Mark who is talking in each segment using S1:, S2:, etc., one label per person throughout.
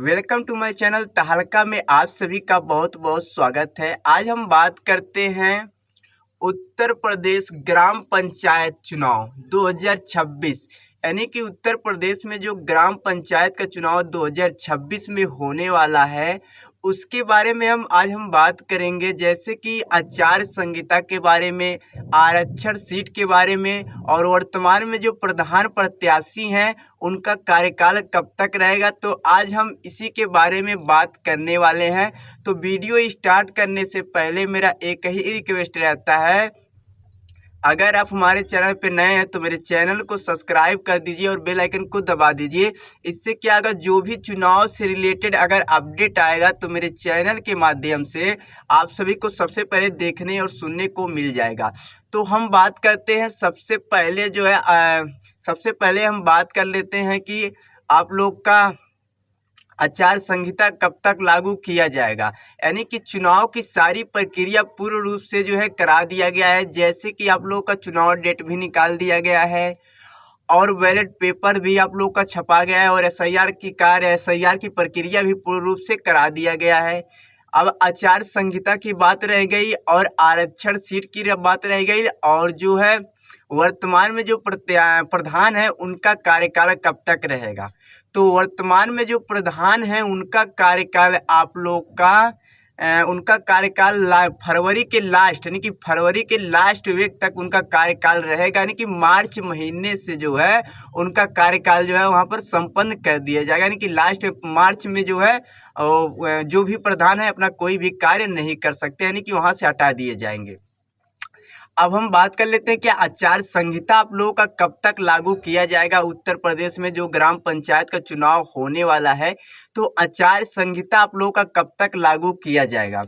S1: Welcome to my channel तहलका में आप सभी का बहुत बहुत स्वागत है। आज हम बात करते हैं उत्तर प्रदेश ग्राम पंचायत चुनाव 2026 यानी कि उत्तर प्रदेश में जो ग्राम पंचायत का चुनाव 2026 में होने वाला है उसके बारे में हम बात करेंगे। जैसे कि आचार संहिता के बारे में, आरक्षण सीट के बारे में और वर्तमान में जो प्रधान प्रत्याशी हैं उनका कार्यकाल कब तक रहेगा, तो आज हम इसी के बारे में बात करने वाले हैं। तो वीडियो स्टार्ट करने से पहले मेरा एक ही रिक्वेस्ट रहता है, अगर आप हमारे चैनल पे नए हैं तो मेरे चैनल को सब्सक्राइब कर दीजिए और बेल आइकन को दबा दीजिए। इससे क्या होगा, जो भी चुनाव से रिलेटेड अगर अपडेट आएगा तो मेरे चैनल के माध्यम से आप सभी को सबसे पहले देखने और सुनने को मिल जाएगा। तो हम बात करते हैं सबसे पहले हम बात कर लेते हैं कि आप लोग का आचार संहिता कब तक लागू किया जाएगा। यानी कि चुनाव की सारी प्रक्रिया पूर्ण रूप से करा दिया गया है। जैसे कि आप लोगों का चुनाव डेट भी निकाल दिया गया है और बैलेट पेपर भी आप लोग का छपा गया है और एसआईआर की प्रक्रिया भी पूर्ण रूप से करा दिया गया है। अब आचार संहिता की बात रह गई और आरक्षण सीट की बात रह गई और वर्तमान में जो प्रधान है उनका कार्यकाल कब तक रहेगा। तो वर्तमान में जो प्रधान है उनका कार्यकाल आप लोग का फरवरी के लास्ट यानी कि फरवरी के लास्ट वीक तक उनका कार्यकाल रहेगा। यानी कि मार्च महीने से उनका कार्यकाल वहाँ पर संपन्न कर दिया जाएगा। यानी कि लास्ट मार्च में जो भी प्रधान है अपना कोई भी कार्य नहीं कर सकते, यानी कि वहाँ से हटा दिए जाएंगे। अब हम बात कर लेते हैं कि आचार संहिता आप लोगों का कब तक लागू किया जाएगा। उत्तर प्रदेश में जो ग्राम पंचायत का चुनाव होने वाला है तो आचार संहिता आप लोगों का कब तक लागू किया जाएगा।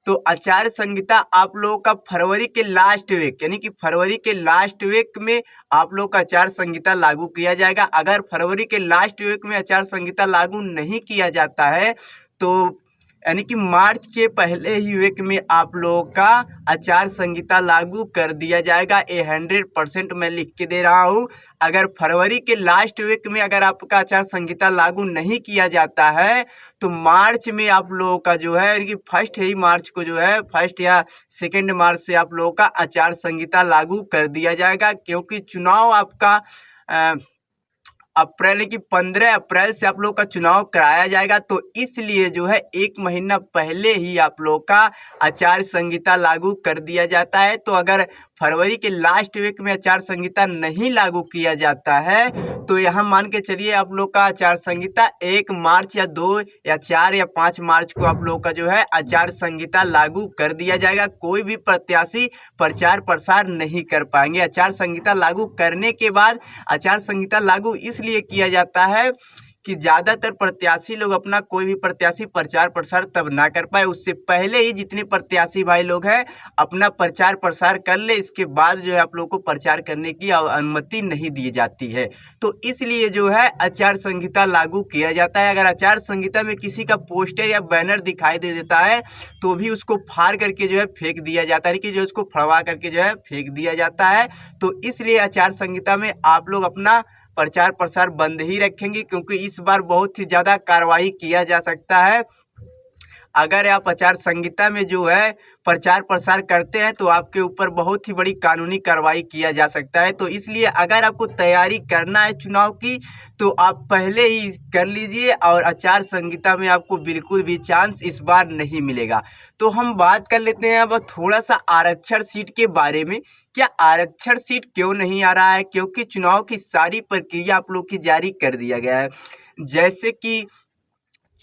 S1: तो आचार संहिता आप लोगों का फरवरी के लास्ट वीक यानी कि फरवरी के लास्ट वीक में आप लोग का आचार संहिता लागू किया जाएगा। अगर फरवरी के लास्ट वीक में आचार संहिता लागू नहीं किया जाता है तो यानी कि मार्च के पहले ही वीक में आप लोगों का आचार संहिता लागू कर दिया जाएगा। 100% मैं लिख के दे रहा हूँ। अगर फरवरी के लास्ट वीक में अगर आपका आचार संहिता लागू नहीं किया जाता है तो मार्च में आप लोगों का यानी कि फर्स्ट या सेकेंड मार्च से आप लोगों का आचार संहिता लागू कर दिया जाएगा। क्योंकि चुनाव आपका अप्रैल की 15 अप्रैल से आप लोग का चुनाव कराया जाएगा। तो इसलिए एक महीना पहले ही आप लोग का आचार संहिता लागू कर दिया जाता है। तो अगर फरवरी के लास्ट वीक में आचार संहिता नहीं लागू किया जाता है तो यहाँ मान के चलिए आप लोग का आचार संहिता 1 मार्च या 2 या 4 या 5 मार्च को आप लोग का आचार संहिता लागू कर दिया जाएगा। कोई भी प्रत्याशी प्रचार प्रसार नहीं कर पाएंगे। आचार संहिता लागू करने के बाद आचार संहिता लागू इसलिए किया जाता है कि ज़्यादातर प्रत्याशी लोग अपना कोई भी प्रत्याशी प्रचार प्रसार तब ना कर पाए, उससे पहले ही जितने प्रत्याशी भाई लोग हैं अपना प्रचार प्रसार कर ले। इसके बाद आप लोग को प्रचार करने की अनुमति नहीं दी जाती है। तो इसलिए आचार संहिता लागू किया जाता है। अगर आचार संहिता में किसी का पोस्टर या बैनर दिखाई दे देता है तो भी उसको फाड़ करके फेंक दिया जाता है कि उसको फड़वा करके फेंक दिया जाता है। तो इसलिए आचार संहिता में आप लोग अपना प्रचार प्रसार बंद ही रखेंगे, क्योंकि इस बार बहुत ही ज़्यादा कार्रवाई किया जा सकता है। अगर आप आचार संहिता में प्रचार प्रसार करते हैं तो आपके ऊपर बहुत ही बड़ी कानूनी कार्रवाई किया जा सकता है। तो इसलिए अगर आपको तैयारी करना है चुनाव की तो आप पहले ही कर लीजिए और आचार संहिता में आपको बिल्कुल भी चांस इस बार नहीं मिलेगा। तो हम बात कर लेते हैं अब थोड़ा सा आरक्षण सीट के बारे में। क्या आरक्षण सीट क्यों नहीं आ रहा है? क्योंकि चुनाव की सारी प्रक्रिया आप लोग की जारी कर दिया गया है। जैसे कि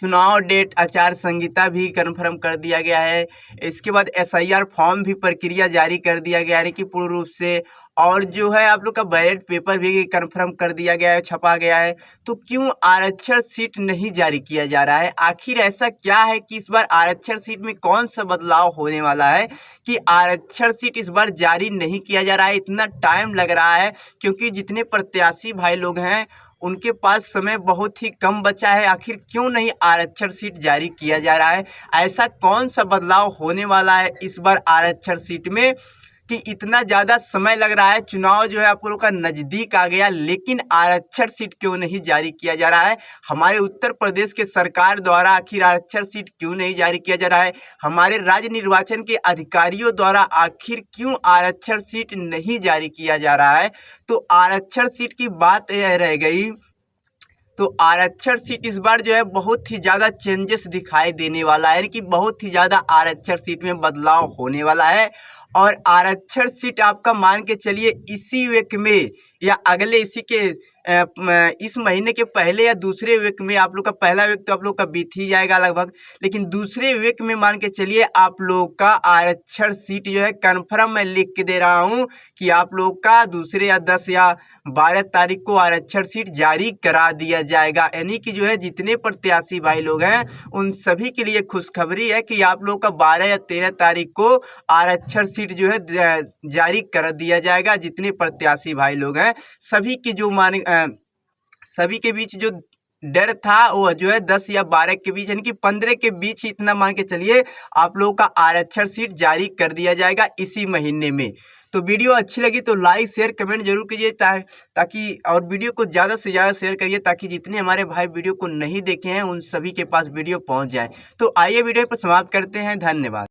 S1: चुनाव डेट, आचार संहिता भी कन्फर्म कर दिया गया है। इसके बाद एसआईआर फॉर्म भी प्रक्रिया जारी कर दिया गया है कि पूर्ण रूप से, और आप लोग का बैलेट पेपर भी कन्फर्म कर दिया गया है, छपा गया है। तो क्यों आरक्षण सीट नहीं जारी किया जा रहा है? आखिर ऐसा क्या है कि इस बार आरक्षण सीट में कौन सा बदलाव होने वाला है कि आरक्षण सीट इस बार जारी नहीं किया जा रहा है? इतना टाइम लग रहा है क्योंकि जितने प्रत्याशी भाई लोग हैं उनके पास समय बहुत ही कम बचा है। आखिर क्यों नहीं आरक्षण सीट जारी किया जा रहा है? ऐसा कौन सा बदलाव होने वाला है इस बार आरक्षण सीट में कि इतना ज़्यादा समय लग रहा है, चुनाव जो है आप लोग का नज़दीक आ गया, लेकिन आरक्षण सीट क्यों नहीं जारी किया जा रहा है? हमारे उत्तर प्रदेश के सरकार द्वारा आखिर आरक्षण सीट क्यों नहीं जारी किया जा रहा है? हमारे राज्य निर्वाचन के अधिकारियों द्वारा आखिर क्यों आरक्षण सीट नहीं जारी किया जा रहा है? तो आरक्षण सीट की बात यह रह गई, तो आरक्षण सीट इस बार जो है बहुत ही ज़्यादा चेंजेस दिखाई देने वाला है, यानी कि बहुत ही ज़्यादा आरक्षण सीट में बदलाव होने वाला है। और आरक्षण सीट आपका मान के चलिए इसी वीक में या अगले इसी के इस महीने के पहले या दूसरे वीक में, आप लोग का पहला वीक तो आप लोग का बीत ही जाएगा लगभग, लेकिन दूसरे वीक में मान के चलिए आप लोग का आरक्षण सीट जो है कन्फर्म मैं लिख के दे रहा हूँ कि आप लोग का दूसरे या 10 या 12 तारीख को आरक्षण सीट जारी करा दिया जाएगा। यानी कि जो है जितने प्रत्याशी भाई लोग हैं उन सभी के लिए खुशखबरी है कि आप लोग का 12 या 13 तारीख को आरक्षण सीट जो है जारी कर दिया जाएगा। जितने प्रत्याशी भाई लोग हैं सभी की जो सभी के बीच जो डर था वो जो है 10 या 12 के बीच, यानी कि 15 के बीच ही इतना मान के चलिए आप लोगों का आरक्षण सीट जारी कर दिया जाएगा इसी महीने में। तो वीडियो अच्छी लगी तो लाइक शेयर कमेंट जरूर कीजिए ताकि और वीडियो को ज़्यादा से ज़्यादा शेयर करिए ताकि जितने हमारे भाई वीडियो को नहीं देखे हैं उन सभी के पास वीडियो पहुंच जाए। तो आइए वीडियो पर समाप्त करते हैं। धन्यवाद।